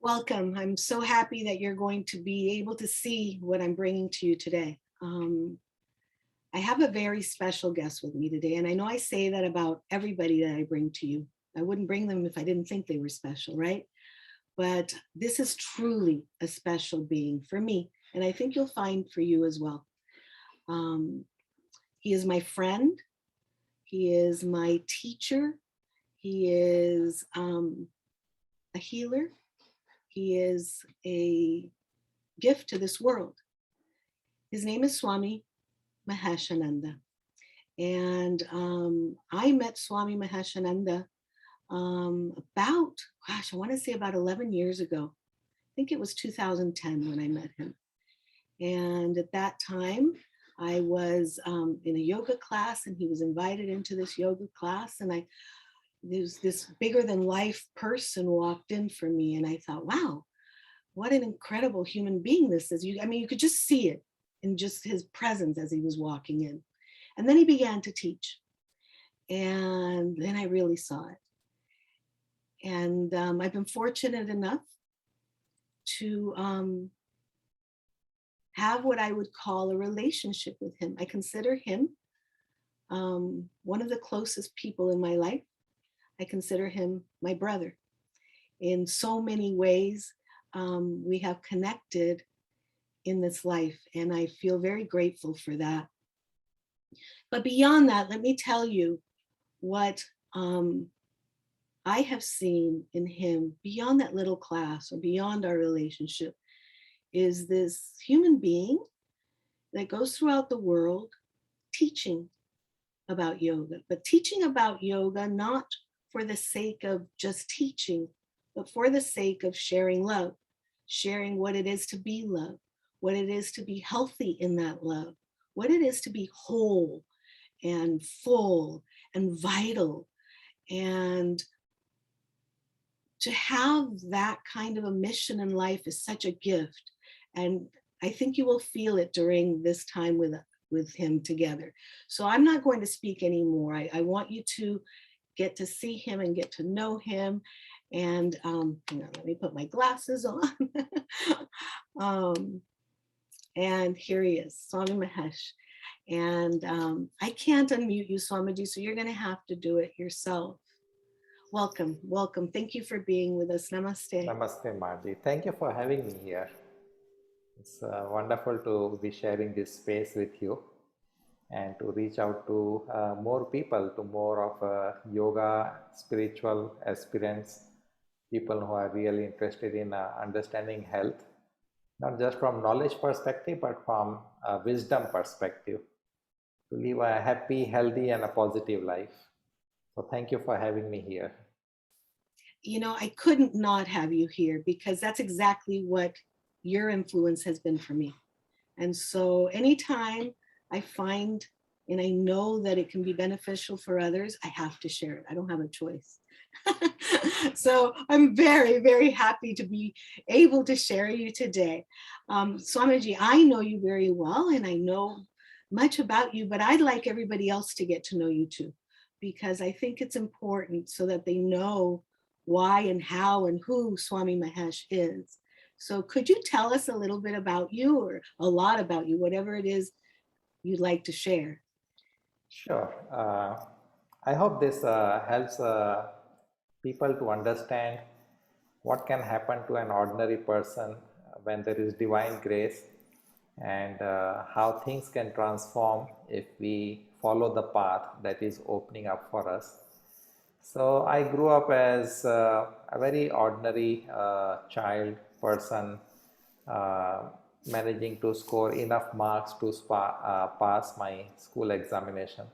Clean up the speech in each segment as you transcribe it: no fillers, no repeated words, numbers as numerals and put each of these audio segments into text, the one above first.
Welcome. I'm so happy that you're going to be able to see what I'm bringing to you today. I have a very special guest with me today, and I know I say that about everybody that I bring to you. I wouldn't bring them if I didn't think they were special, right? But this is truly a special being for me, and I think you'll find for you as well. Um, he is my friend. He is my teacher. He is a healer. He is a gift to this world. His name is Swami Mahesh. And I met Swami Mahesh about, gosh, I want to say about 11 years ago. I think it was 2010 when I met him. And at that time, I was in a yoga class and he was invited into this yoga class. And there's this bigger than life person walked in for me. And I thought, wow, what an incredible human being this is. You could just see it in just his presence as he was walking in. And then he began to teach. And then I really saw it. And I've been fortunate enough to have what I would call a relationship with him. I consider him one of the closest people in my life. I consider him my brother. In so many ways, we have connected in this life, and I feel very grateful for that. But beyond that, let me tell you what I have seen in him beyond that little class or beyond our relationship is this human being that goes throughout the world teaching about yoga, but teaching about yoga not for the sake of just teaching, but for the sake of sharing love, sharing what it is to be love, what it is to be healthy in that love, what it is to be whole and full and vital. And to have that kind of a mission in life is such a gift. And I think you will feel it during this time with him together. So I'm not going to speak anymore. I want you to get to see him and get to know him. And let me put my glasses on. And here he is, Swami Mahesh. And I can't unmute you, Swamiji, so you're going to have to do it yourself. Welcome, welcome. Thank you for being with us. Namaste. Namaste, Marji. Thank you for having me here. It's wonderful to be sharing this space with you and to reach out to more people, to more of yoga, spiritual aspirants, people who are really interested in understanding health, not just from knowledge perspective, but from a wisdom perspective, to live a happy, healthy, and a positive life. So thank you for having me here. I couldn't not have you here because that's exactly what your influence has been for me. And so anytime I find and I know that it can be beneficial for others, I have to share it. I don't have a choice. So I'm very, very happy to be able to share you today. Swamiji, I know you very well and I know much about you, but I'd like everybody else to get to know you too, because I think it's important so that they know why and how and who Swami Mahesh is. So could you tell us a little bit about you or a lot about you, whatever it is you'd like to share? Sure. I hope this helps people to understand what can happen to an ordinary person when there is divine grace, and how things can transform if we follow the path that is opening up for us. So I grew up as a very ordinary child person, uh, managing to score enough marks to pass my school examination.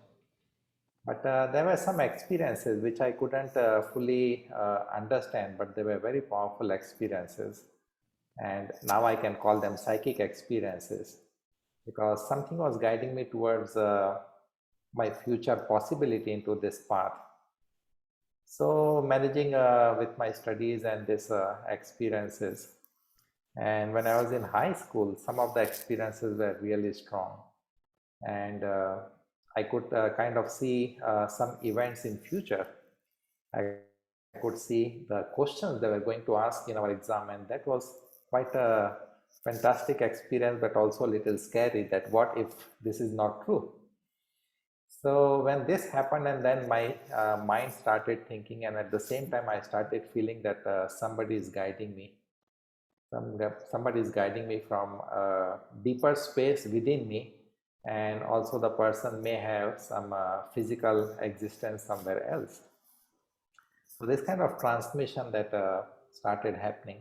But there were some experiences which I couldn't fully understand, but they were very powerful experiences. And now I can call them psychic experiences, because something was guiding me towards my future possibility into this path. So managing with my studies and this experiences. And when I was in high school, some of the experiences were really strong. And I could kind of see some events in future could see the questions they were going to ask in our exam, and that was quite a fantastic experience, but also a little scary that what if this is not true. So when this happened, and then my mind started thinking, and at the same time I started feeling that somebody is guiding me. Somebody is guiding me from a deeper space within me, and also the person may have some physical existence somewhere else. So this kind of transmission that started happening.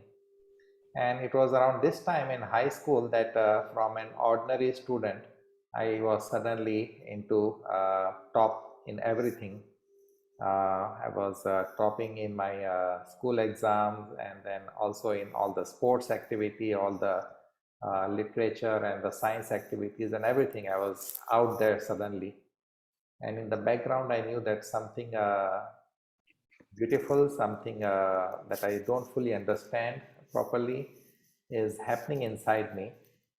And it was around this time in high school that from an ordinary student, I was suddenly into top in everything. I was topping in my school exams, and then also in all the sports activity, all the literature and the science activities and everything. I was out there suddenly. And in the background, I knew that something beautiful, something that I don't fully understand properly is happening inside me.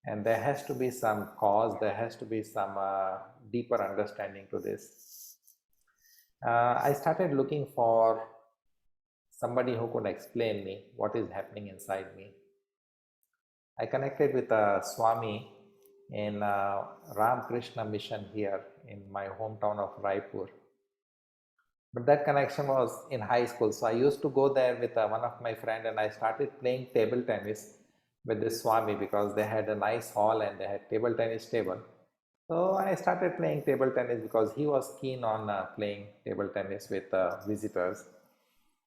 And there has to be some cause, there has to be some deeper understanding to this. I started looking for somebody who could explain me what is happening inside me. I connected with a Swami in Ram Krishna mission here in my hometown of Raipur. But that connection was in high school. So I used to go there with one of my friend, and I started playing table tennis with this Swami because they had a nice hall and they had table tennis table. So I started playing table tennis because he was keen on playing table tennis with visitors.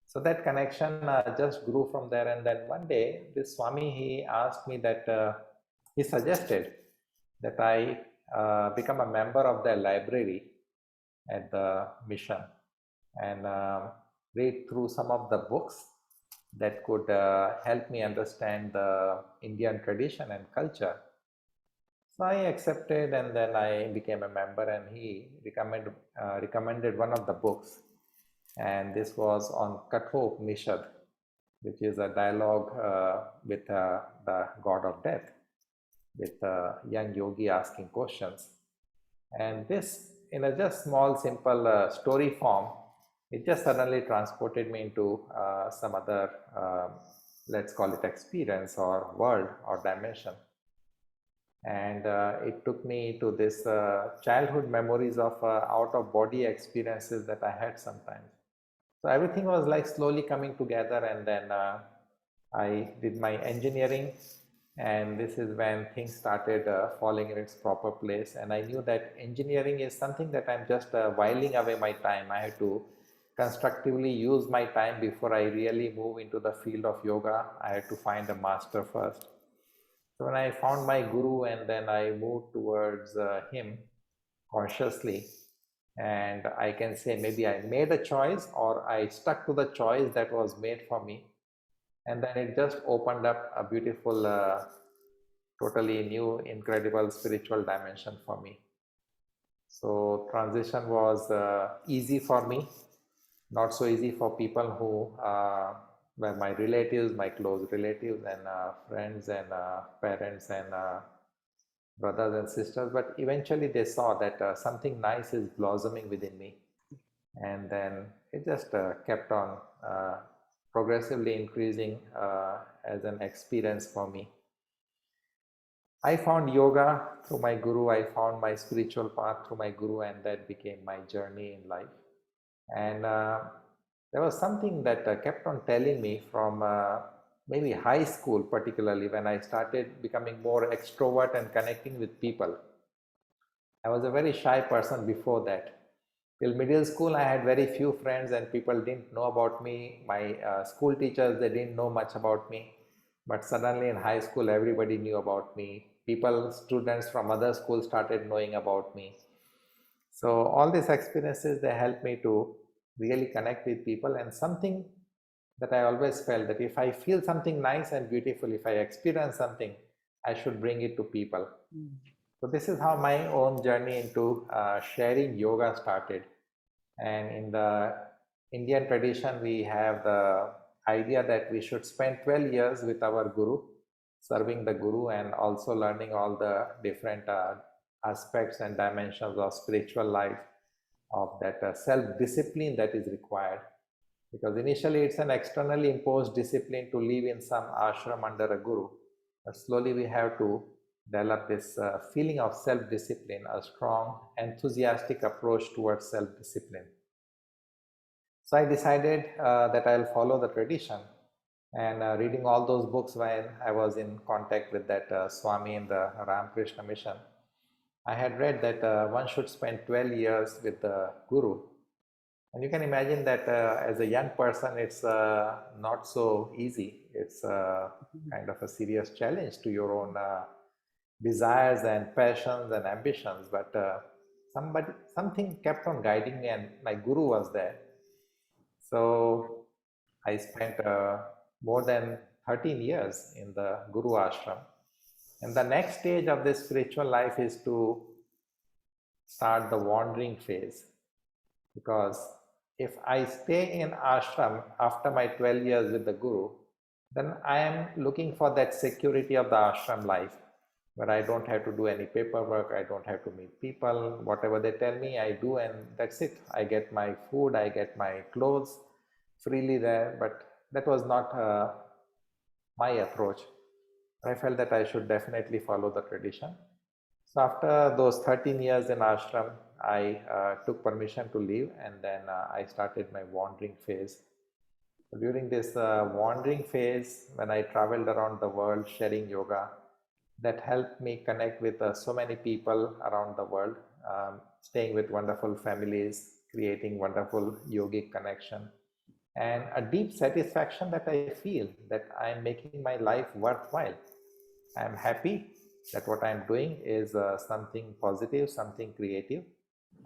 So that connection just grew from there. And then one day, this Swami, he asked me that he suggested that I become a member of the library at the mission, and read through some of the books that could help me understand the Indian tradition and culture. So I accepted, and then I became a member, and he recommended one of the books, and this was on Katho Upanishad, which is a dialogue with the god of death, with a young yogi asking questions. And this, in a just small, simple story form, it just suddenly transported me into some other, let's call it experience or world or dimension. And it took me to this childhood memories of out of body experiences that I had sometimes. So everything was like slowly coming together, and then I did my engineering, and this is when things started falling in its proper place. And I knew that engineering is something that I'm just whiling away my time. I had to constructively use my time before I really move into the field of yoga. I had to find a master first. So when I found my guru, and then I moved towards him consciously, and I can say maybe I made a choice or I stuck to the choice that was made for me, and then it just opened up a beautiful, totally new, incredible spiritual dimension for me. So transition was easy for me, not so easy for people who were my relatives, my close relatives, and friends, and parents, and brothers and sisters. But eventually they saw that something nice is blossoming within me, and then it just kept on progressively increasing as an experience for me. I found yoga through my guru, I found my spiritual path through my guru, and that became my journey in life. And there was something that kept on telling me from maybe high school, particularly when I started becoming more extrovert and connecting with people. I was a very shy person before that. Till middle school, I had very few friends, and people didn't know about me. My school teachers, they didn't know much about me. But suddenly in high school, everybody knew about me. People, students from other schools started knowing about me. So all these experiences, they helped me to really connect with people. And something that I always felt, that if I feel something nice and beautiful, if I experience something, I should bring it to people. So this is how my own journey into sharing yoga started. And in the Indian tradition, we have the idea that we should spend 12 years with our guru, serving the guru, and also learning all the different aspects and dimensions of spiritual life, of that self-discipline that is required. Because initially it's an externally imposed discipline to live in some ashram under a guru. But slowly we have to develop this feeling of self-discipline, a strong, enthusiastic approach towards self-discipline. So I decided that I'll follow the tradition, and reading all those books when I was in contact with that Swami in the Ramakrishna mission, I had read that one should spend 12 years with the Guru. And you can imagine that as a young person, it's not so easy. It's kind of a serious challenge to your own desires and passions and ambitions. But something kept on guiding me, and my Guru was there. So I spent more than 13 years in the Guru Ashram. And the next stage of this spiritual life is to start the wandering phase. Because if I stay in ashram after my 12 years with the Guru, then I am looking for that security of the ashram life, where I don't have to do any paperwork, I don't have to meet people, whatever they tell me, I do, and that's it. I get my food, I get my clothes freely there, but that was not my approach. I felt that I should definitely follow the tradition. So after those 13 years in ashram, I took permission to leave, and then I started my wandering phase. So during this wandering phase, when I traveled around the world sharing yoga, that helped me connect with so many people around the world, staying with wonderful families, creating wonderful yogic connection, and a deep satisfaction that I feel that I am making my life worthwhile. I am happy that what I am doing is something positive, something creative,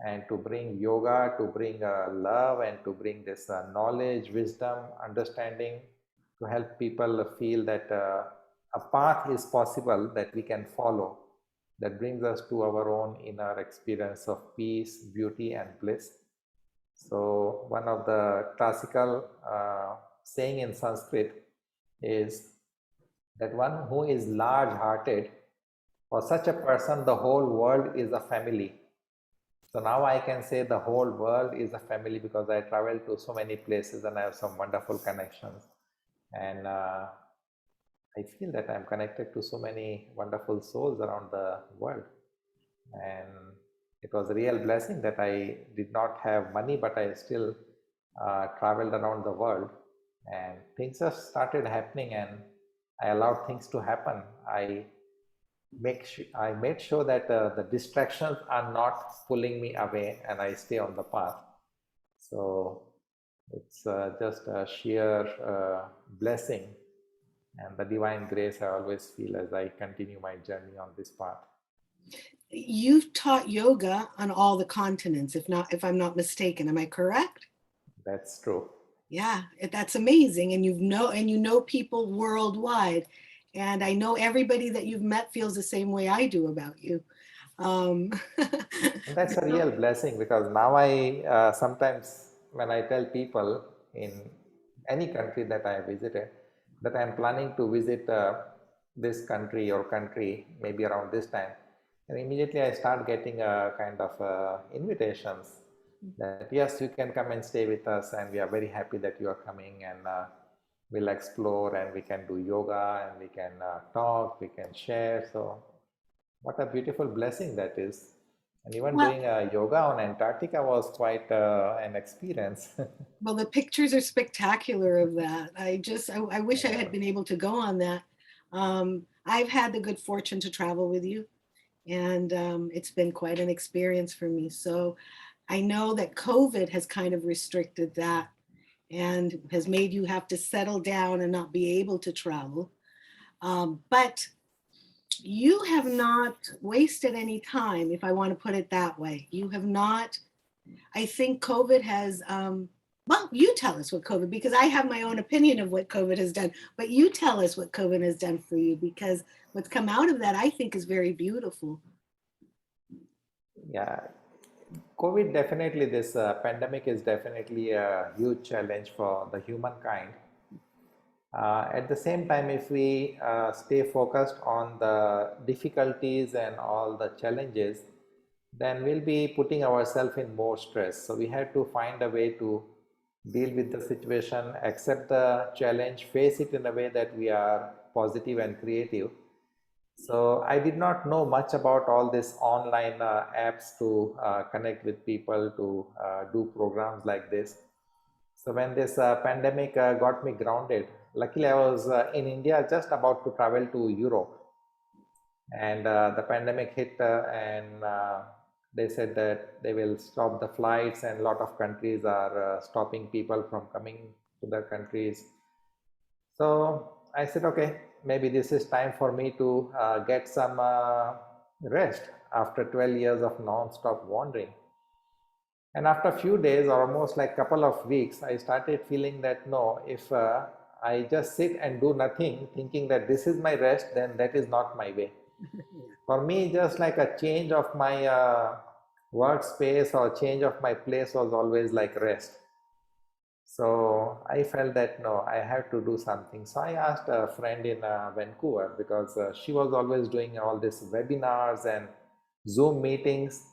and to bring yoga, to bring love, and to bring this knowledge, wisdom, understanding, to help people feel that a path is possible that we can follow, that brings us to our own inner experience of peace, beauty, and bliss. So one of the classical saying in Sanskrit is that one who is large-hearted, for such a person, the whole world is a family. So now I can say the whole world is a family because I travel to so many places and I have some wonderful connections. And I feel that I'm connected to so many wonderful souls around the world. And it was a real blessing that I did not have money, but I still traveled around the world. And things just started happening, and I allowed things to happen. I made sure that the distractions are not pulling me away and I stay on the path. So it's just a sheer blessing and the divine grace I always feel as I continue my journey on this path. You've taught yoga on all the continents, if I'm not mistaken. Am I correct? That's true. Yeah, that's amazing. And you know people worldwide. And I know everybody that you've met feels the same way I do about you. Um, And that's a real blessing because now I sometimes, when I tell people in any country that I visited that I'm planning to visit this country or country maybe around this time, and immediately I start getting a kind of invitations that yes, you can come and stay with us, and we are very happy that you are coming, and we'll explore, and we can do yoga, and we can talk, we can share. So what a beautiful blessing that is. And even well, doing yoga on Antarctica was quite an experience. well, the pictures are spectacular of that. I wish I Yeah. had been able to go on that. I've had the good fortune to travel with you, and it's been quite an experience for me. So I know that COVID has kind of restricted that and has made you have to settle down and not be able to travel. But you have not wasted any time, if I want to put it that way. You have not, I think COVID has, well, you tell us what COVID, because I have my own opinion of what COVID has done, but you tell us what COVID has done for you, because what's come out of that, I think, is very beautiful. Yeah. COVID definitely, this pandemic is definitely a huge challenge for the humankind. At the same time, if we stay focused on the difficulties and all the challenges, then we'll be putting ourselves in more stress. So we have to find a way to deal with the situation, accept the challenge, face it in a way that we are positive and creative. So I did not know much about all these online apps to connect with people, to do programs like this. So when this pandemic got me grounded, luckily I was in India just about to travel to Europe, and the pandemic hit, and they said that they will stop the flights, and a lot of countries are stopping people from coming to their countries. So I said, okay, maybe this is time for me to get some rest after 12 years of non-stop wandering. And after a few days, or almost like couple of weeks, I started feeling that no, if I just sit and do nothing, thinking that this is my rest, then that is not my way. For me, just like a change of my workspace or change of my place was always like rest. So I felt that no, I have to do something. So I asked a friend in Vancouver, because she was always doing all these webinars and Zoom meetings.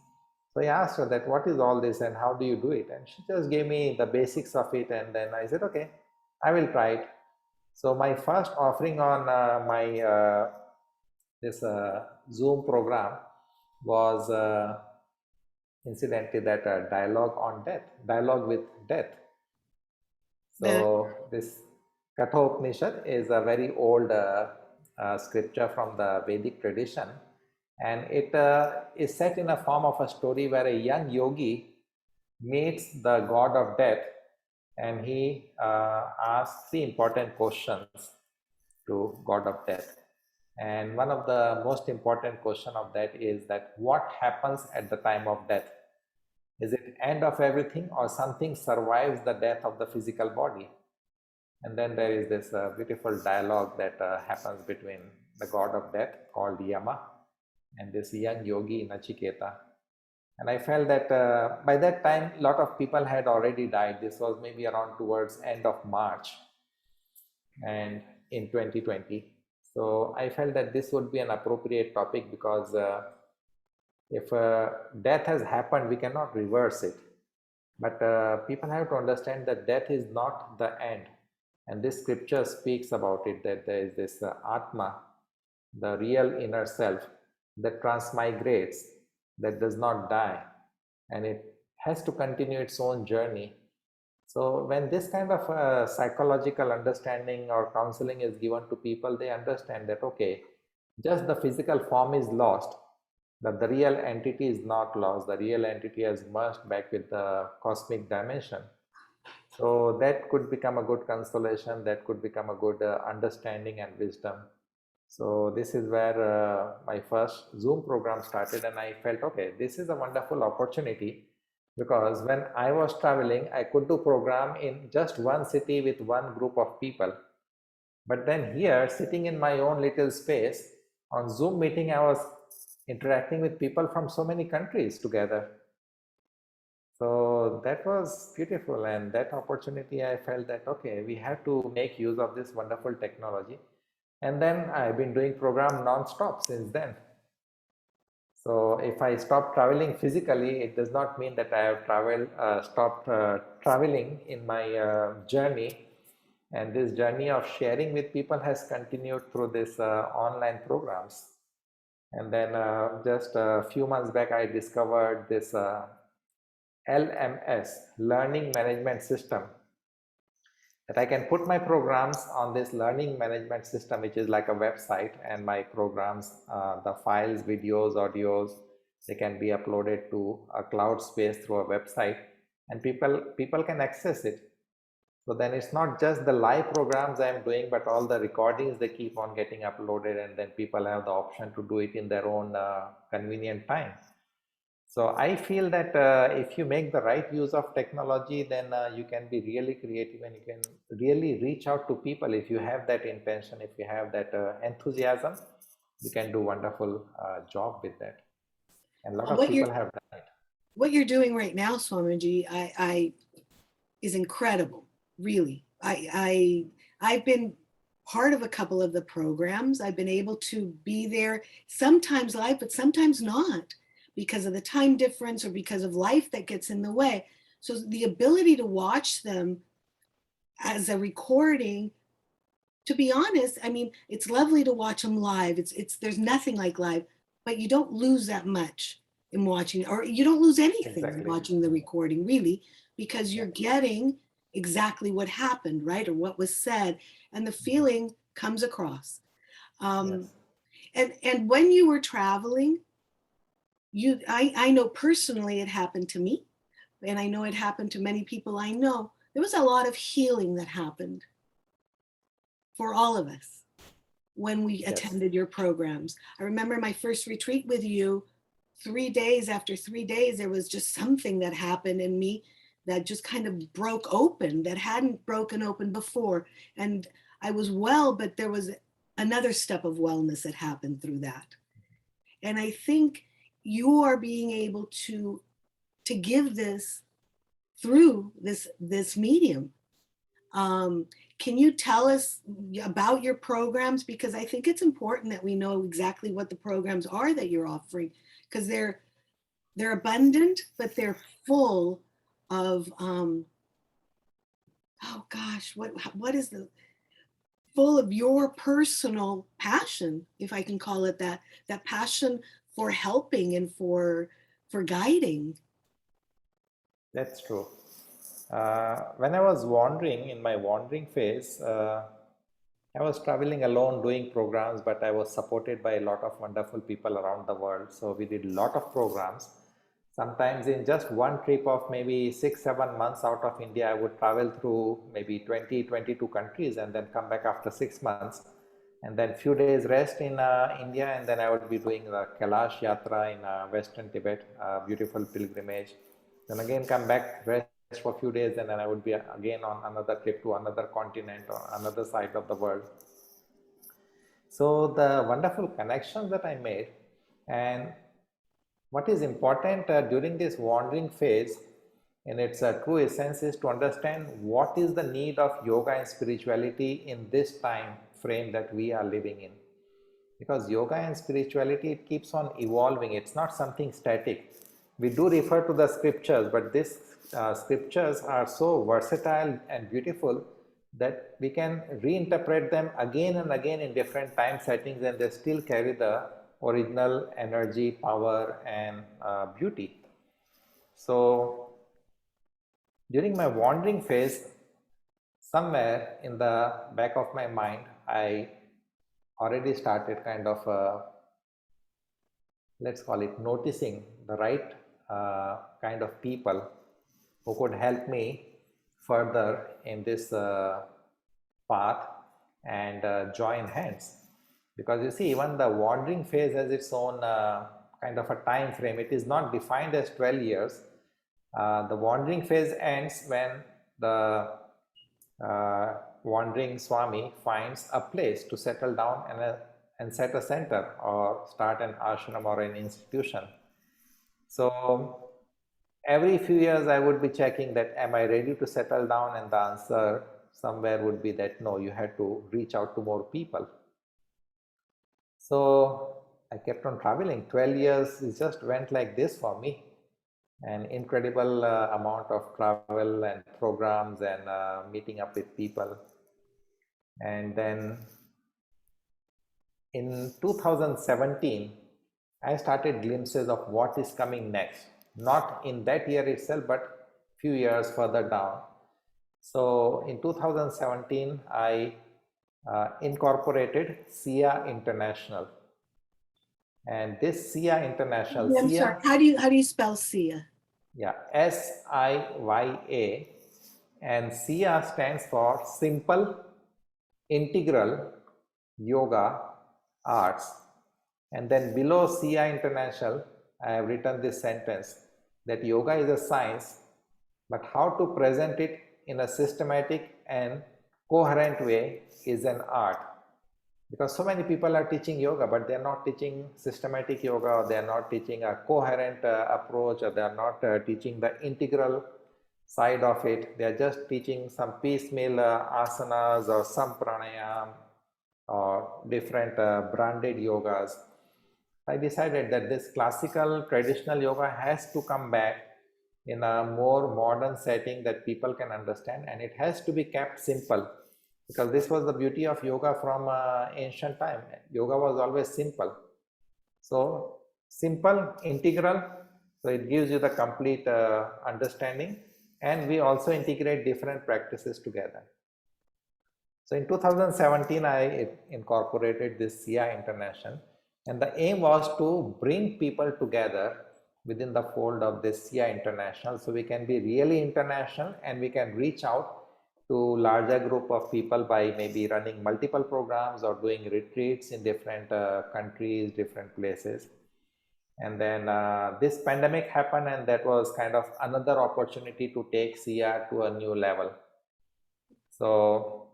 So I asked her that what is all this and how do you do it? And she just gave me the basics of it. And then I said, okay, I will try it. So my first offering on my this Zoom program was incidentally that dialogue with death. That So this Kathopanishad is a very old scripture from the Vedic tradition, and it is set in a form of a story where a young yogi meets the god of death, and he asks three important questions to god of death. And one of the most important question of that is that what happens at the time of death? Is it end of everything, or something survives the death of the physical body? And then there is this beautiful dialogue that happens between the god of death called Yama and this young yogi Nachiketa. And I felt that by that time, a lot of people had already died. This was maybe around towards end of March and in 2020. So I felt that this would be an appropriate topic, because if death has happened, we cannot reverse it. But people have to understand that death is not the end. And this scripture speaks about it, that there is this Atma, the real inner self, that transmigrates, that does not die, and it has to continue its own journey. So when this kind of psychological understanding or counseling is given to people, they understand that, okay, just the physical form is lost, but the real entity is not lost. The real entity has merged back with the cosmic dimension. So that could become a good consolation, that could become a good understanding and wisdom. So this is where my first Zoom program started, and I felt, okay, this is a wonderful opportunity, because when I was traveling, I could do program in just one city with one group of people. But then here, sitting in my own little space on Zoom meeting, I was interacting with people from so many countries together. So that was beautiful, and that opportunity, I felt that, okay, we have to make use of this wonderful technology. And then I've been doing program non-stop since then. So if I stop traveling physically, it does not mean that I have stopped traveling in my journey. And this journey of sharing with people has continued through this online programs. And then just a few months back, I discovered this LMS, Learning Management System, that I can put my programs on this learning management system, which is like a website, and my programs, the files, videos, audios, they can be uploaded to a cloud space through a website, and people can access it. So then it's not just the live programs I'm doing, but all the recordings, they keep on getting uploaded, and then people have the option to do it in their own convenient time. So I feel that if you make the right use of technology, then you can be really creative, and you can really reach out to people. If you have that intention, if you have that enthusiasm, you can do wonderful job with that. And a lot of what you're people have done it. what you're doing right now, Swamiji, I is incredible. Really, I've been part of a couple of the programs. I've been able to be there sometimes live, but sometimes not, because of the time difference or because of life that gets in the way. So the ability to watch them as a recording, to be honest, I mean, it's lovely to watch them live. There's nothing like live, but you don't lose that much in watching, or you don't lose anything in Exactly. watching the recording, really, because Yeah. you're getting exactly what happened, right? Or what was said, and the feeling comes across. Um, Yes. and when you were traveling, I know personally it happened to me, and I know it happened to many people I know. There was a lot of healing that happened for all of us when we Yes. attended your programs. I remember my first retreat with you, 3 days after 3 days, there was just something that happened in me that just kind of broke open, that hadn't broken open before. And I was well, but there was another step of wellness that happened through that. And I think you are being able to give this through this medium. Um, can you tell us about your programs? Because I think it's important that we know exactly what the programs are that you're offering, because they're abundant, but they're full of oh gosh, what is the full of your personal passion, if I can call it that, that passion for helping and for guiding. That's true. When I was wandering in my wandering phase, I was traveling alone doing programs, but I was supported by a lot of wonderful people around the world. So we did a lot of programs. Sometimes in just one trip of maybe 6, 7 months out of India, I would travel through maybe 20, 22 countries and then come back after 6 months. And then few days rest in India, and then I would be doing the Kailash Yatra in Western Tibet, beautiful pilgrimage. Then again come back, rest for a few days, and then I would be again on another trip to another continent or another side of the world. So the wonderful connections that I made, and what is important during this wandering phase in its true essence is to understand what is the need of yoga and spirituality in this time frame that we are living in, because yoga and spirituality, it keeps on evolving. It's not something static. We do refer to the scriptures, but these scriptures are so versatile and beautiful that we can reinterpret them again and again in different time settings, and they still carry the original energy, power, and beauty. So during my wandering phase, somewhere in the back of my mind, I already started kind of let's call it noticing the right kind of people who could help me further in this path and join hands. Because you see, even the wandering phase has its own kind of a time frame. It is not defined as 12 years. The wandering phase ends when the wandering Swami finds a place to settle down and set a center or start an ashram or an institution. So every few years I would be checking that am I ready to settle down, and the answer somewhere would be that no, you had to reach out to more people. So I kept on traveling. 12 years it just went like this for me. An incredible amount of travel and programs and meeting up with people. And then in 2017, I started glimpses of what is coming next, not in that year itself, but few years further down. So in 2017, I incorporated SIA International. And this SIA International, I'm sorry. SIA, How do you spell Sia? yeah, SIYA, and SIA stands for Simple Integral Yoga Arts. And then below SIA International, I have written this sentence that yoga is a science, but how to present it in a systematic and coherent way is an art. Because so many people are teaching yoga, but they are not teaching systematic yoga, or they are not teaching a coherent approach, or they are not teaching the integral side of it. They are just teaching some piecemeal asanas or some pranayam or different branded yogas. I decided that this classical traditional yoga has to come back in a more modern setting that people can understand, and it has to be kept simple, because this was the beauty of yoga from ancient time. Yoga was always simple. So simple, integral, so it gives you the complete understanding, and we also integrate different practices together. So in 2017, I incorporated this SIA International, and the aim was to bring people together within the fold of this SIA International, so we can be really international and we can reach out to larger group of people by maybe running multiple programs or doing retreats in different countries, different places. And then this pandemic happened, and that was kind of another opportunity to take SIA to a new level. So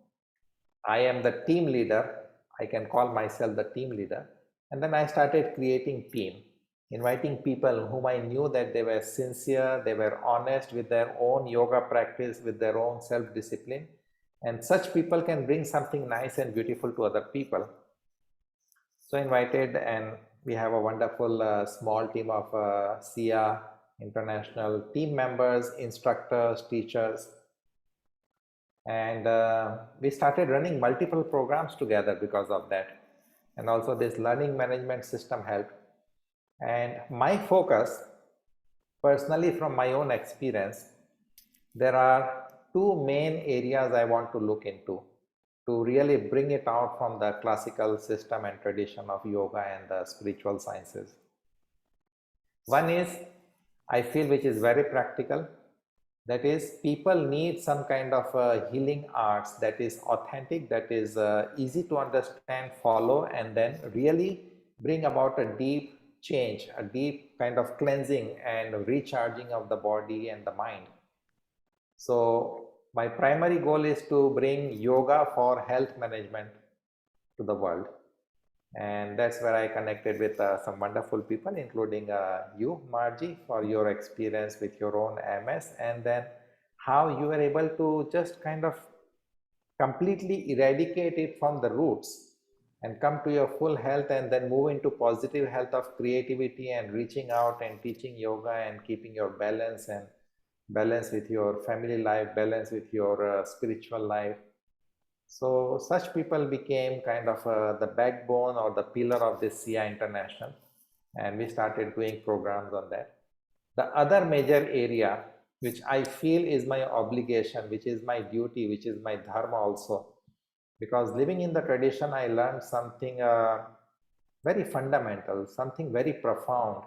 I am the team leader. I can call myself the team leader. And then I started creating team, inviting people whom I knew that they were sincere, they were honest with their own yoga practice, with their own self-discipline. And such people can bring something nice and beautiful to other people. So I invited, and we have a wonderful small team of SIA international team members, instructors, teachers, and we started running multiple programs together because of that. And also this learning management system helped. And my focus, personally from my own experience, there are two main areas I want to look into to really bring it out from the classical system and tradition of yoga and the spiritual sciences. One is, I feel, which is very practical, that is, people need some kind of healing arts that is authentic, that is easy to understand, follow, and then really bring about a deep change, a deep kind of cleansing and recharging of the body and the mind. So my primary goal is to bring yoga for health management to the world. And that's where I connected with some wonderful people, including you, Margie, for your experience with your own MS, and then how you were able to just kind of completely eradicate it from the roots and come to your full health, and then move into positive health of creativity and reaching out and teaching yoga and keeping your balance, and balance with your family life, balance with your spiritual life. So such people became kind of the backbone or the pillar of this SIA International, and we started doing programs on that. The other major area which I feel is my obligation, which is my duty, which is my dharma also, because living in the tradition, I learned something very fundamental, something very profound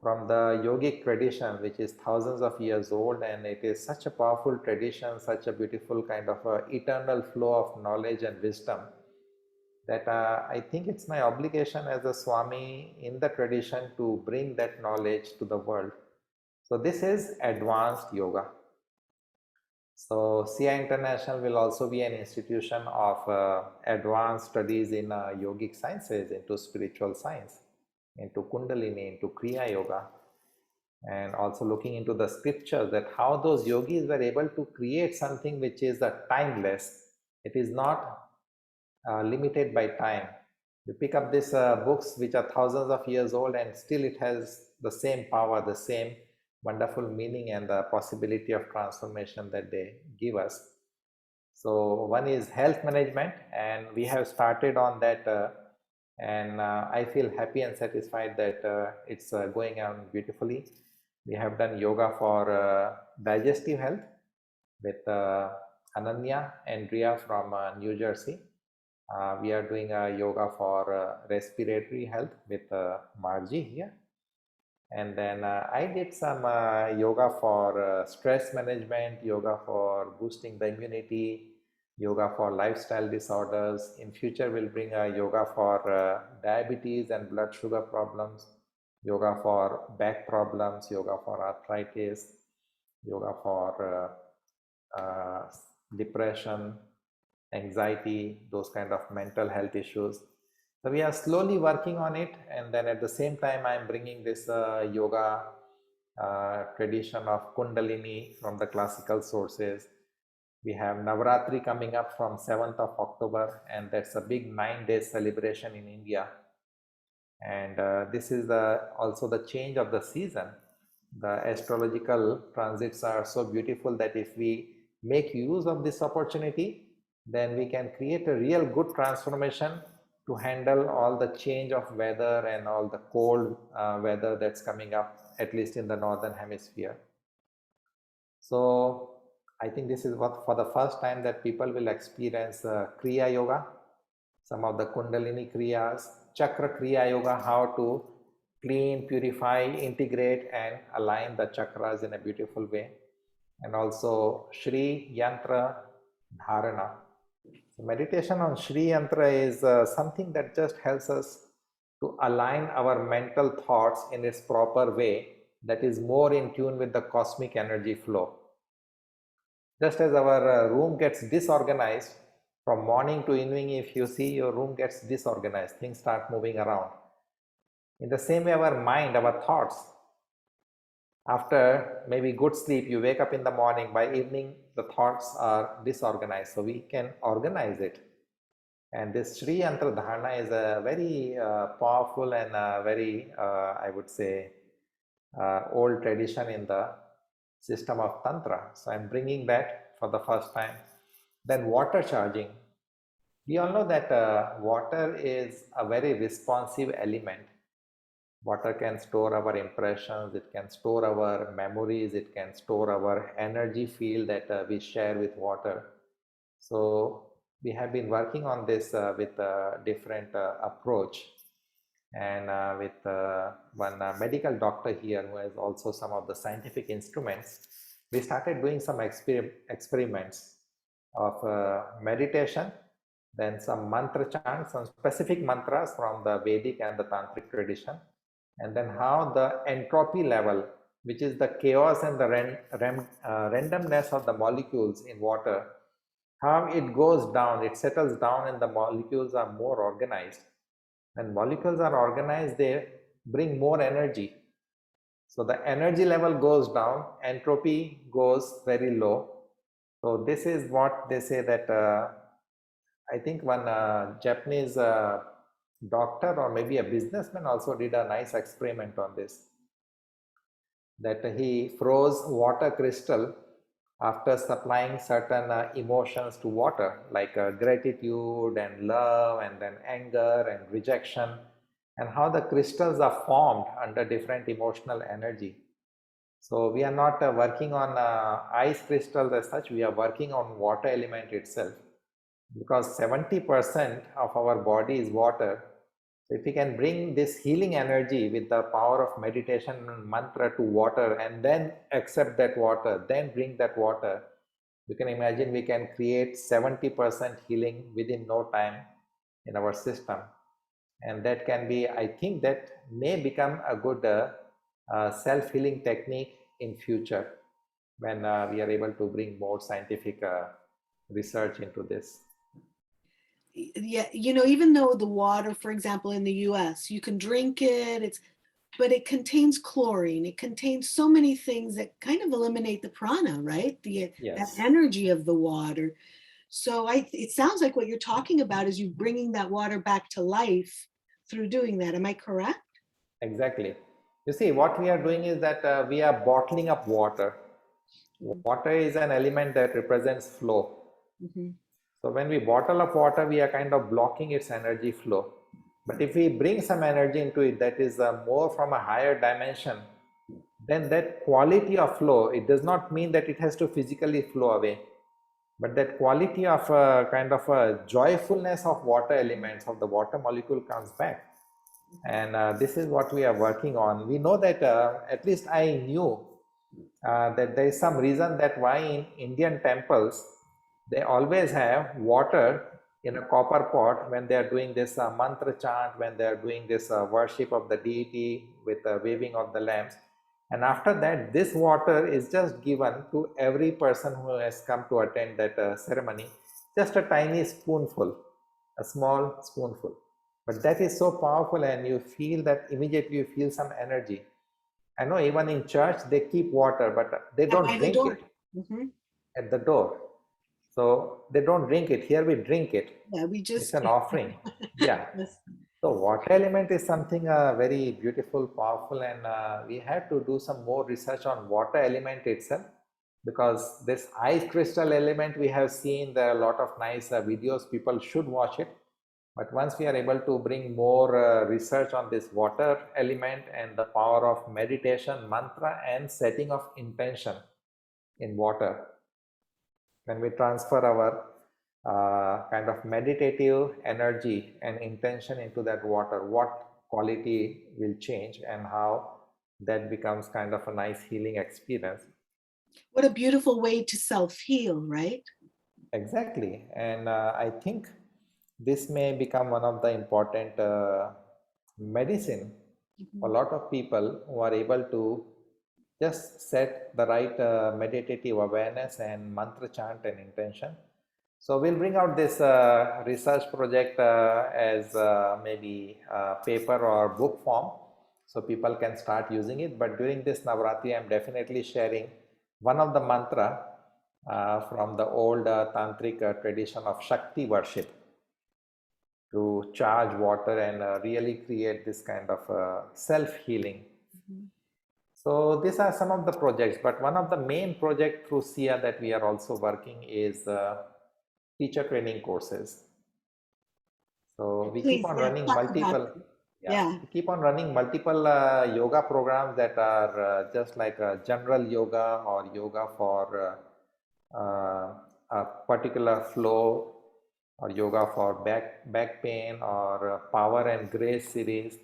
from the yogic tradition, which is thousands of years old, and it is such a powerful tradition, such a beautiful kind of eternal flow of knowledge and wisdom, that I think it's my obligation as a Swami in the tradition to bring that knowledge to the world. So this is advanced yoga. So SIA International will also be an institution of advanced studies in yogic sciences, into spiritual science, into Kundalini, into Kriya Yoga, and also looking into the scriptures, that how those yogis were able to create something which is timeless. It is not limited by time. You pick up these books which are thousands of years old, and still it has the same power, the same wonderful meaning, and the possibility of transformation that they give us. So one is health management, and we have started on that, and I feel happy and satisfied that it's going on beautifully. We have done yoga for digestive health with Ananya and Ria from New Jersey. We are doing yoga for respiratory health with Margie here. And then I did some yoga for stress management, yoga for boosting the immunity, yoga for lifestyle disorders. In future, we'll bring yoga for diabetes and blood sugar problems, yoga for back problems, yoga for arthritis, yoga for depression, anxiety, those kind of mental health issues. So we are slowly working on it, and then at the same time I'm bringing this yoga tradition of Kundalini from the classical sources. We have Navratri coming up from 7th of October, and that's a big 9-day celebration in India. And this is also the change of the season. The astrological transits are so beautiful that if we make use of this opportunity, then we can create a real good transformation to handle all the change of weather and all the cold weather that's coming up, at least in the northern hemisphere. So I think this is what for the first time that people will experience Kriya Yoga, some of the Kundalini Kriyas, Chakra Kriya Yoga, how to clean, purify, integrate, and align the chakras in a beautiful way. And also Shri Yantra Dharana. So meditation on Shri Yantra is something that just helps us to align our mental thoughts in its proper way that is more in tune with the cosmic energy flow. Just as our room gets disorganized from morning to evening, if you see your room gets disorganized, things start moving around. In the same way, our mind, our thoughts, after maybe good sleep, you wake up in the morning, by evening, the thoughts are disorganized. So we can organize it. And this Sri Yantra Dharana is a very powerful and very, I would say, old tradition in the system of Tantra. So I'm bringing that for the first time. Then water charging. We all know that water is a very responsive element. Water can store our impressions, it can store our memories, it can store our energy field that we share with water. So we have been working on this with a different approach, and with one medical doctor here who has also some of the scientific instruments. We started doing some experiments of meditation, then some mantra chants, some specific mantras from the Vedic and the Tantric tradition, and then how the entropy level, which is the chaos and the randomness of the molecules in water, how it goes down, it settles down, and the molecules are more organized. When molecules are organized, they bring more energy. So the energy level goes down, entropy goes very low. So this is what they say that I think one Japanese doctor or maybe a businessman also did a nice experiment on this. That he froze water crystal after supplying certain emotions to water, like gratitude and love and then anger and rejection, and how the crystals are formed under different emotional energy. So we are not working on ice crystals as such, we are working on water element itself, because 70% of our body is water. So if we can bring this healing energy with the power of meditation and mantra to water, and then accept that water, then bring that water, you can imagine we can create 70% healing within no time in our system. And that can be, I think that may become a good self-healing technique in future when we are able to bring more scientific research into this. Yeah, even though the water, for example, in the US, you can drink it, but it contains chlorine. It contains so many things that kind of eliminate the prana, right? That Yes, energy of the water. So it sounds like what you're talking about is you bringing that water back to life through doing that. Am I correct? exactly. You see, what we are doing is that we are bottling up water. Water is an element that represents flow. Mm-hmm. So when we bottle up water, we are kind of blocking its energy flow. But if we bring some energy into it that is more from a higher dimension, then that quality of flow, it does not mean that it has to physically flow away, but that quality of kind of a joyfulness of water elements, of the water molecule, comes back. And this is what we are working on. We know that, at least I knew that there is some reason that why in Indian temples they always have water in a copper pot when they are doing this mantra chant, when they are doing this worship of the deity with the waving of the lamps. And after that, this water is just given to every person who has come to attend that ceremony, just a tiny spoonful, a small spoonful. But that is so powerful, and you feel that immediately, you feel some energy. I know even in church they keep water, but they Yeah, don't by the drink door. it Mm-hmm. at the door. So they don't drink it. Here we drink it. Yeah, we It's just an offering. Yeah. yes. So water element is something very beautiful, powerful, and we had to do some more research on water element itself, because this ice crystal element we have seen, there are a lot of nice videos, people should watch it. But once we are able to bring more research on this water element and the power of meditation, mantra, and setting of intention in water, when we transfer our kind of meditative energy and intention into that water, what quality will change and how that becomes kind of a nice healing experience. What a beautiful way to self-heal, right? Exactly. And I think this may become one of the important medicine for a Mhm. lot of people who are able to just set the right meditative awareness and mantra chant and intention. So we'll bring out this research project as maybe paper or book form, so people can start using it. But during this Navratri, I'm definitely sharing one of the mantra from the old tantric tradition of Shakti worship to charge water and really create this kind of self-healing. Mhm. So these are some of the projects, but one of the main project through SIA that we are also working is teacher training courses. So we keep Please, on yeah, running talk about multiple, them. yeah, Yeah. we keep on running multiple yoga programs that are just like general yoga or yoga for a particular flow, or yoga for back pain, or power and grace series.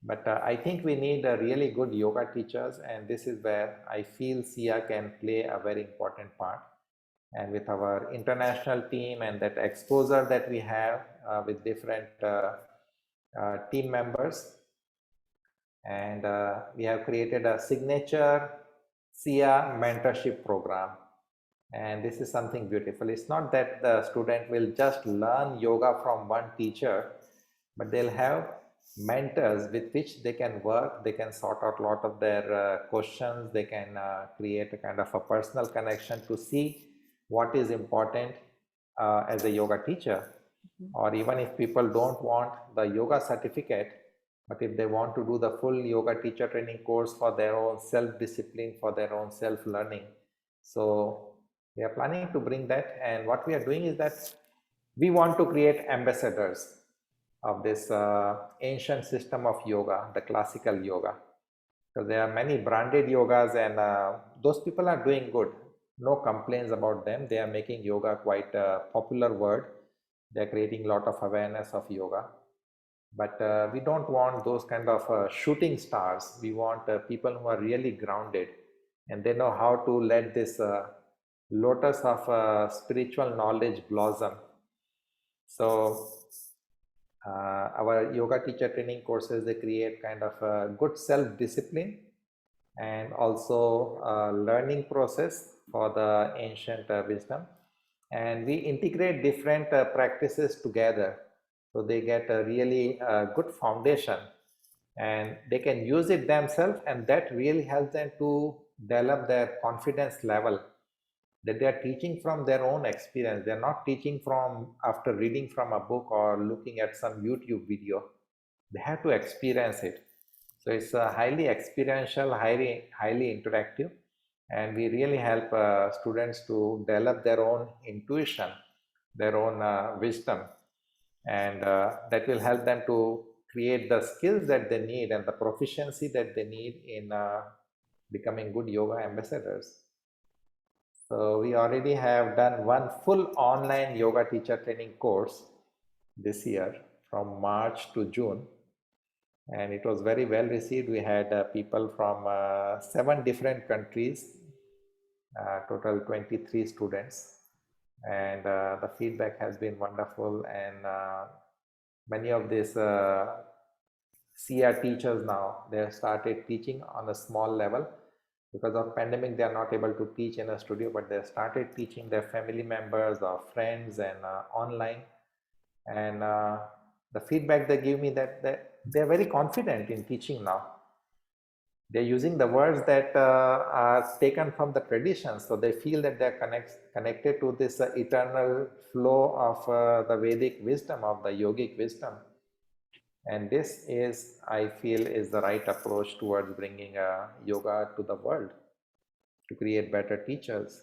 But I think we need really good yoga teachers, and this is where I feel SIA can play a very important part. And with our international team and that exposure that we have with different team members, and we have created a signature SIA mentorship program. And this is something beautiful. It's not that the student will just learn yoga from one teacher, but they'll have mentors with which they can work. They can sort out a lot of their questions. They can create a kind of a personal connection to see what is important as a yoga teacher. Mhm. Or even if people don't want the yoga certificate, but if they want to do the full yoga teacher training course for their own self-discipline, for their own self-learning. So we are planning to bring that, and what we are doing is that we want to create ambassadors of this ancient system of yoga, the classical yoga. So there are many branded yogas, and those people are doing good. No complaints about them. They are making yoga quite a popular word. They are creating a lot of awareness of yoga. But we don't want those kind of shooting stars. We want people who are really grounded, and they know how to let this lotus of spiritual knowledge blossom. So our yoga teacher training courses, they create kind of a good self-discipline and also a learning process for the ancient wisdom. And we integrate different practices together, so they get a really good foundation, and they can use it themselves, and that really helps them to develop their confidence level, that they are teaching from their own experience. They're not teaching from after reading from a book or looking at some YouTube video. They have to experience it. So it's highly experiential, highly interactive, and we really help students to develop their own intuition, their own wisdom, and that will help them to create the skills that they need and the proficiency that they need in becoming good yoga ambassadors. So we already have done one full online yoga teacher training course this year from March to June, and it was very well received. We had people from 7 different countries, total 23 students, and the feedback has been wonderful. And many of these CR teachers now, they have started teaching on a small level. Because of pandemic, they are not able to teach in a studio, but they have started teaching their family members or friends and online. And the feedback they give me, that they are very confident in teaching now. They're using the words that are taken from the tradition, so they feel that they're connected to this eternal flow of the Vedic wisdom, of the yogic wisdom. And this is, I feel, is the right approach towards bringing yoga to the world to create better teachers.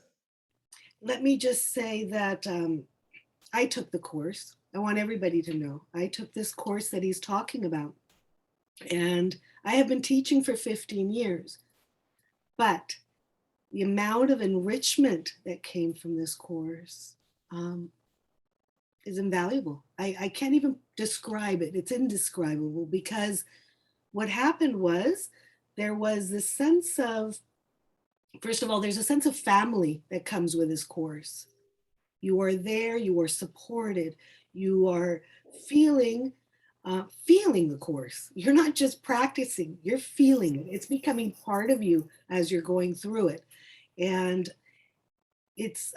Let me just say that I took the course. I want everybody to know I took this course that he's talking about. And I have been teaching for 15 years. But the amount of enrichment that came from this course um, is invaluable. I can't even describe it. It's indescribable because what happened was there was this sense of, first of all, there's a sense of family that comes with this course. You are there, you are supported, you are feeling feeling the course. You're not just practicing, you're feeling it. It's becoming part of you as you're going through it. And it's,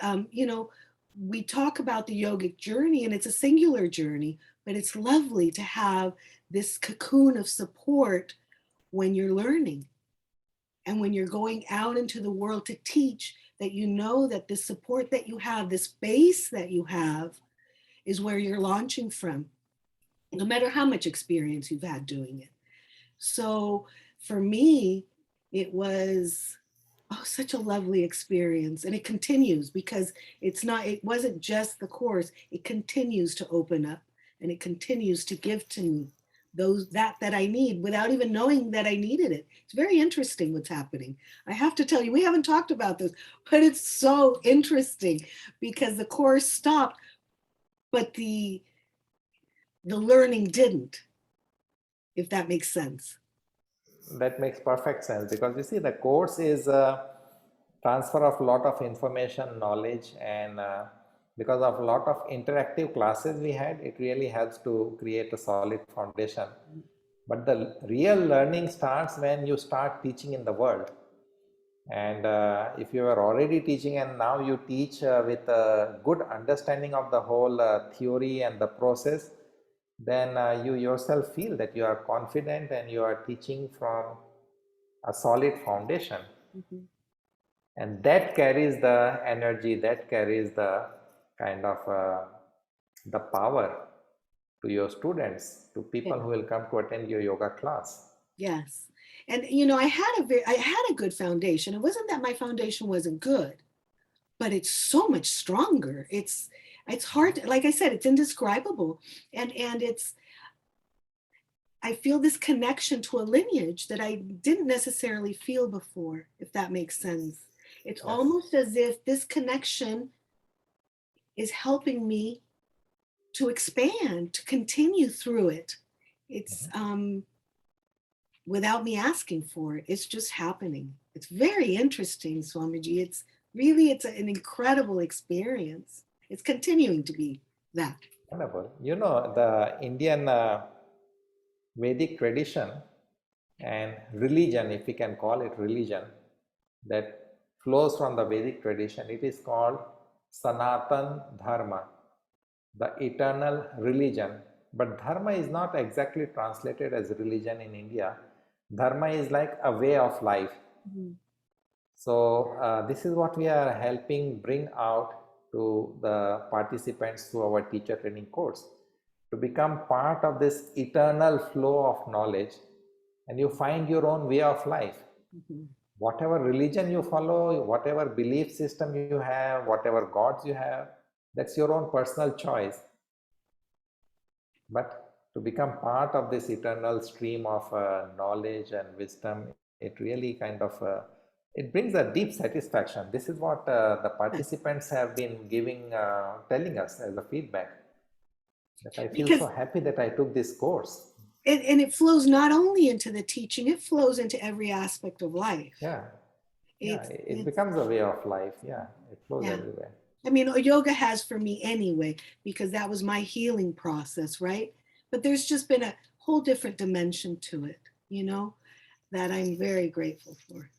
we talk about the yogic journey and it's a singular journey, but it's lovely to have this cocoon of support when you're learning and when you're going out into the world to teach, that you know that the support that you have, this base that you have, is where you're launching from, no matter how much experience you've had doing it. So for me, it was such a lovely experience. And it continues because it wasn't just the course, it continues to open up and it continues to give to me those that I need without even knowing that I needed it. It's very interesting what's happening. I have to tell you, we haven't talked about this, but it's so interesting because the course stopped, but the learning didn't, if that makes sense. That makes perfect sense because you see, the course is a transfer of a lot of information, knowledge, and because of a lot of interactive classes we had, it really helps to create a solid foundation. But the real learning starts when you start teaching in the world. And if you are already teaching and now you teach with a good understanding of the whole theory and the process, then you yourself feel that you are confident and you are teaching from a solid foundation. Mhm. And that carries the energy, that carries the kind of the power to your students, to Yeah. people who will come to attend your yoga class. Yes. And I had a good foundation. It wasn't that my foundation wasn't good, but it's so much stronger. It's hard, like I said, it's indescribable. And it's I feel this connection to a lineage that I didn't necessarily feel before, if that makes sense. It's Yes. almost as if this connection is helping me to expand, to continue through it. It's without me asking for it. It's just happening. It's very interesting, Swamiji. It's an incredible experience. It's continuing to be that. Wonderful. You know, the Indian Vedic tradition and religion, if we can call it religion, that flows from the Vedic tradition, it is called Sanatan Dharma, the eternal religion. But dharma is not exactly translated as religion in India. Dharma is like a way of life. Mhm. So this is what we are helping bring out to the participants through our teacher training course, to become part of this eternal flow of knowledge, and you find your own way of life. Mhm. Whatever religion you follow, whatever belief system you have, whatever gods you have, that's your own personal choice. But to become part of this eternal stream of knowledge and wisdom, it really kind of it brings a deep satisfaction. This is what the Yes. participants have been giving, telling us as a feedback, that I feel Because so happy that I took this course. and it flows not only into the teaching, it flows into every aspect of life. Yeah, yeah, it It's becomes a way of life. Yeah, it flows yeah. everywhere. I mean, yoga has for me anyway, because that was my healing process, right? But there's just been a whole different dimension to it, that I'm very grateful for.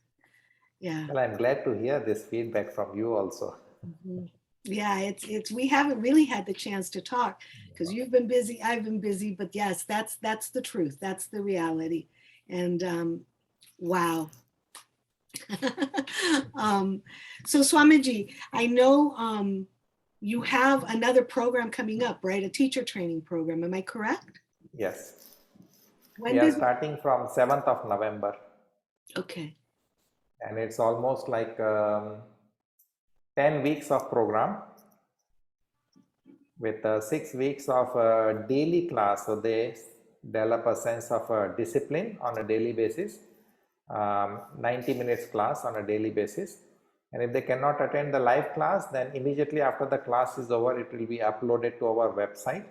Yeah. Well, I'm glad to hear this feedback from you also. Mhm. Yeah, it's we haven't really had the chance to talk because you've been busy, I've been busy, but yes, that's the truth. That's the reality. And wow. um, so Swamiji, I know you have another program coming up, right? A teacher training program. Am I correct? Yes. When We are does it? starting from 7th of November, Okay. and it's almost like 10 weeks of program with 6 weeks of daily class. So they develop a sense of discipline on a daily basis, 90 minutes class on a daily basis. And if they cannot attend the live class, then immediately after the class is over, it will be uploaded to our website.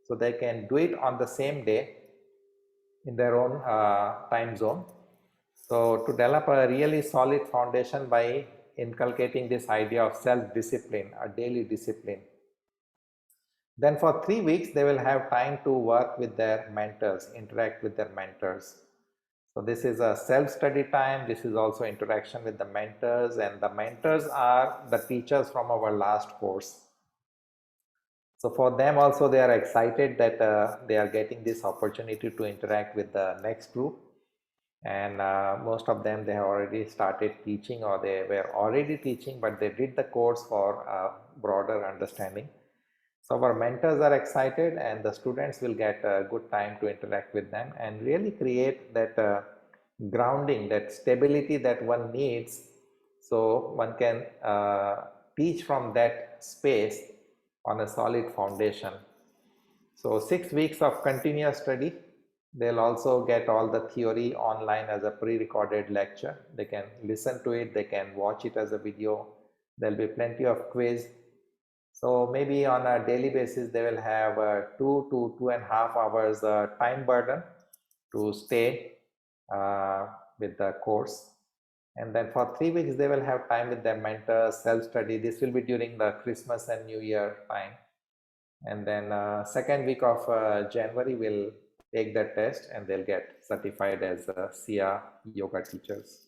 So they can do it on the same day in their own time zone. So to develop a really solid foundation by inculcating this idea of self-discipline, a daily discipline. Then for 3 weeks, they will have time to work with their mentors, interact with their mentors. So this is a self-study time. This is also interaction with the mentors, and the mentors are the teachers from our last course. So for them also, they are excited that they are getting this opportunity to interact with the next group. And most of them, they have already started teaching, or they were already teaching, but they did the course for broader understanding. So our mentors are excited, and the students will get a good time to interact with them and really create that grounding, that stability that one needs, so one can teach from that space on a solid foundation. So 6 weeks of continuous study. They'll also get all the theory online as a pre-recorded lecture. They can listen to it, they can watch it as a video. There'll be plenty of quiz. So maybe on a daily basis, they will have 2 to 2.5 hours time burden to stay with the course. And then for 3 weeks, they will have time with their mentors, self-study. This will be during the Christmas and New Year time. And then second week of January, will take the test and they'll get certified as SIA yoga teachers.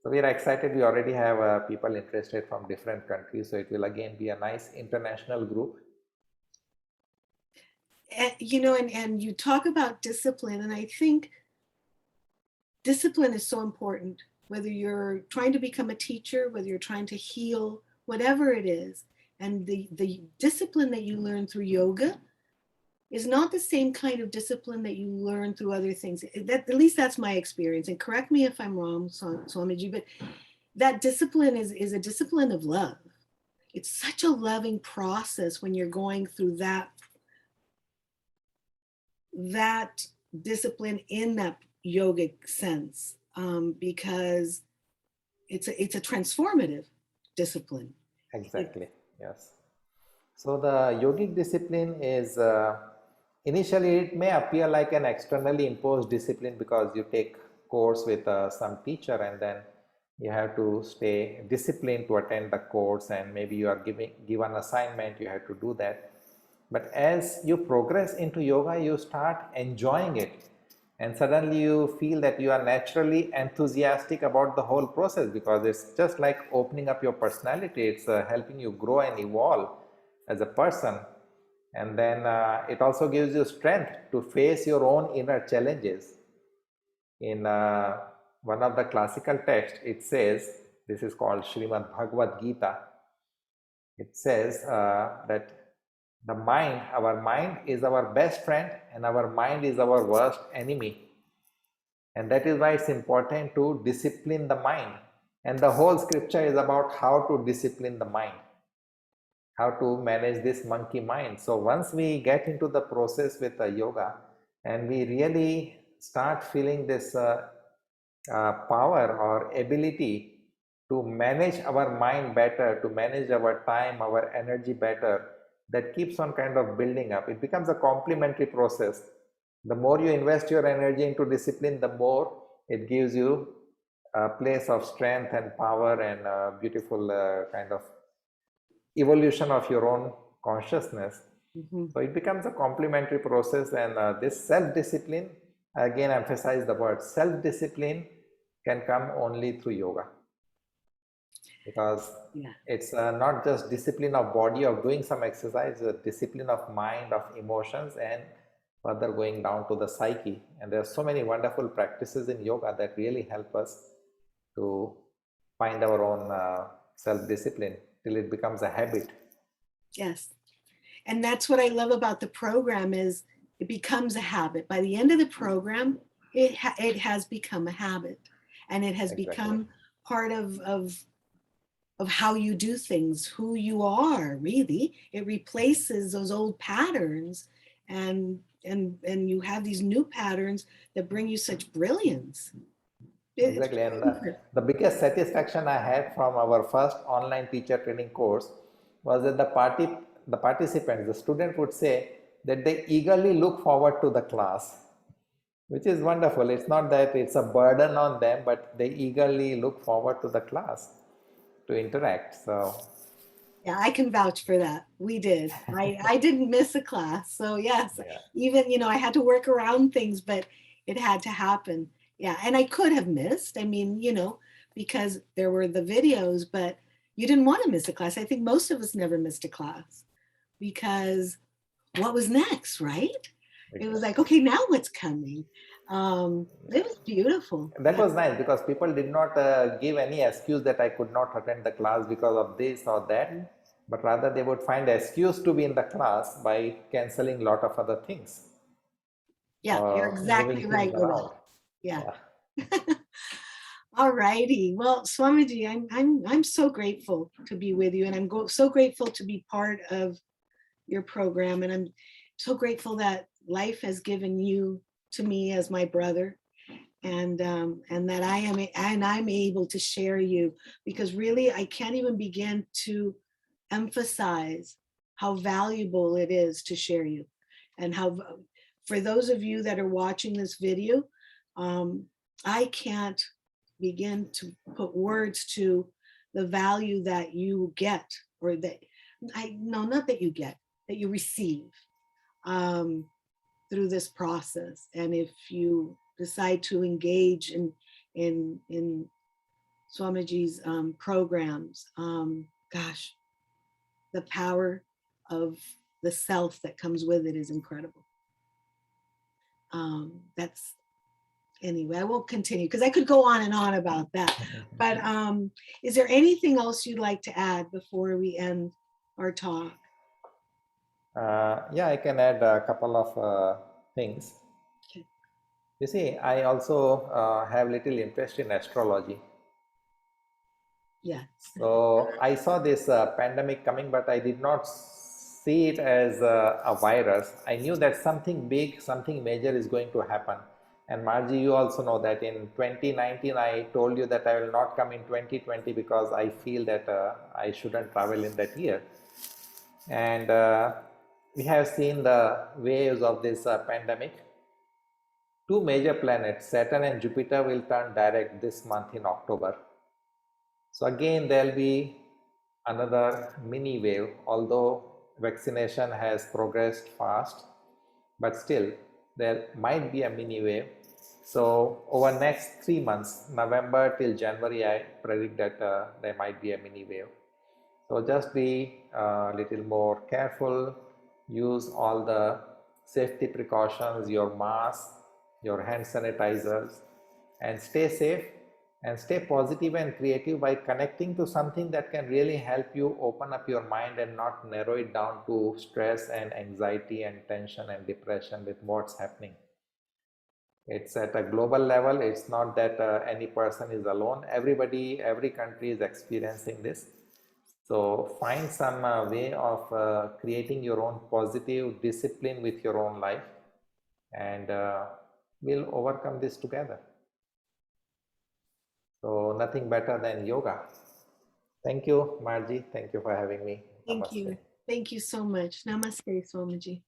So we are excited. We already have people interested from different countries. So it will again be a nice international group. And you talk about discipline, and I think discipline is so important, whether you're trying to become a teacher, whether you're trying to heal, whatever it is. And the discipline that you learn through yoga is not the same kind of discipline that you learn through other things. At least that's my experience. And correct me if I'm wrong, Swamiji, but that discipline is a discipline of love. It's such a loving process when you're going through that discipline in that yogic sense, because it's a transformative discipline. Exactly. Yes. So the yogic discipline is initially it may appear like an externally imposed discipline because you take course with some teacher, and then you have to stay disciplined to attend the course, and maybe you are given assignment, you have to do that. But as you progress into yoga, you start enjoying it, and suddenly you feel that you are naturally enthusiastic about the whole process, because it's just like opening up your personality. It's helping you grow and evolve as a person. And then it also gives you strength to face your own inner challenges. In one of the classical texts, it says, this is called Srimad Bhagavad Gita. It says that our mind is our best friend, and our mind is our worst enemy. And that is why it's important to discipline the mind. And the whole scripture is about how to discipline the mind, how to manage this monkey mind. So once we get into the process with yoga, and we really start feeling this power or ability to manage our mind better, to manage our time, our energy better, that keeps on kind of building up. It becomes a complementary process. The more you invest your energy into discipline, the more it gives you a place of strength and power and a beautiful kind of evolution of your own consciousness. Mm-hmm. So it becomes a complementary process, and this self-discipline, again emphasize the word self-discipline, can come only through yoga, because Yeah. it's not just discipline of body of doing some exercise, it's a discipline of mind, of emotions, and further going down to the psyche. And there are so many wonderful practices in yoga that really help us to find our own self-discipline till it becomes a habit. Yes. And that's what I love about the program is it becomes a habit. By the end of the program, it has become a habit, and it has Exactly. become part of how you do things, who you are. Really, it replaces those old patterns, and you have these new patterns that bring you such brilliance. It's Exactly. And really the biggest satisfaction I had from our first online teacher training course was that the participants, the student would say that they eagerly look forward to the class, which is wonderful. It's not that it's a burden on them, but they eagerly look forward to the class to interact. So, Yeah, I can vouch for that. We did. I didn't miss a class. So yes, yeah, even, I had to work around things, but it had to happen. Yeah, and I could have missed. I mean, because there were the videos, but you didn't want to miss a class. I think most of us never missed a class because what was next, right? It was like, exactly. okay, now what's coming? It was beautiful. That Yeah. was nice because people did not give any excuse that I could not attend the class because of this or that, but rather they would find excuse to be in the class by canceling a lot of other things Yeah, you're or moving exactly things right with that. around. Yeah. Yeah. All righty. Well, Swamiji, I'm so grateful to be with you, and so grateful to be part of your program, and I'm so grateful that life has given you to me as my brother, and that I'm able to share you, because really I can't even begin to emphasize how valuable it is to share you, and how for those of you that are watching this video, um, I can't begin to put words to the value that you get, or that I no, not that you get, that you receive um, through this process. And if you decide to engage in Swamiji's programs, gosh, the power of the self that comes with it is incredible. That's Anyway, I won't continue because I could go on and on about that. But is there anything else you'd like to add before we end our talk? Yeah, I can add a couple of things. Okay. You see, I also have little interest in astrology. Yeah. So I saw this pandemic coming, but I did not see it as a virus. I knew that something big, something major is going to happen. And Margie, you also know that in 2019, I told you that I will not come in 2020 because I feel that I shouldn't travel in that year. And we have seen the waves of this pandemic. Two major planets, Saturn and Jupiter, will turn direct this month in October. So again, there'll be another mini wave, although vaccination has progressed fast, but still there might be a mini wave. So over next 3 months, November till January, I predict that there might be a mini wave. So just be a little more careful, use all the safety precautions, your mask, your hand sanitizers, and stay safe and stay positive and creative by connecting to something that can really help you open up your mind and not narrow it down to stress and anxiety and tension and depression with what's happening. It's at a global level. It's not that any person is alone. Everybody, every country is experiencing this. So find some way of creating your own positive discipline with your own life, and we'll overcome this together. So nothing better than yoga. Thank you, Margie. Thank you for having me. Thank Namaste. you. Thank you so much. Namaste, Swamiji.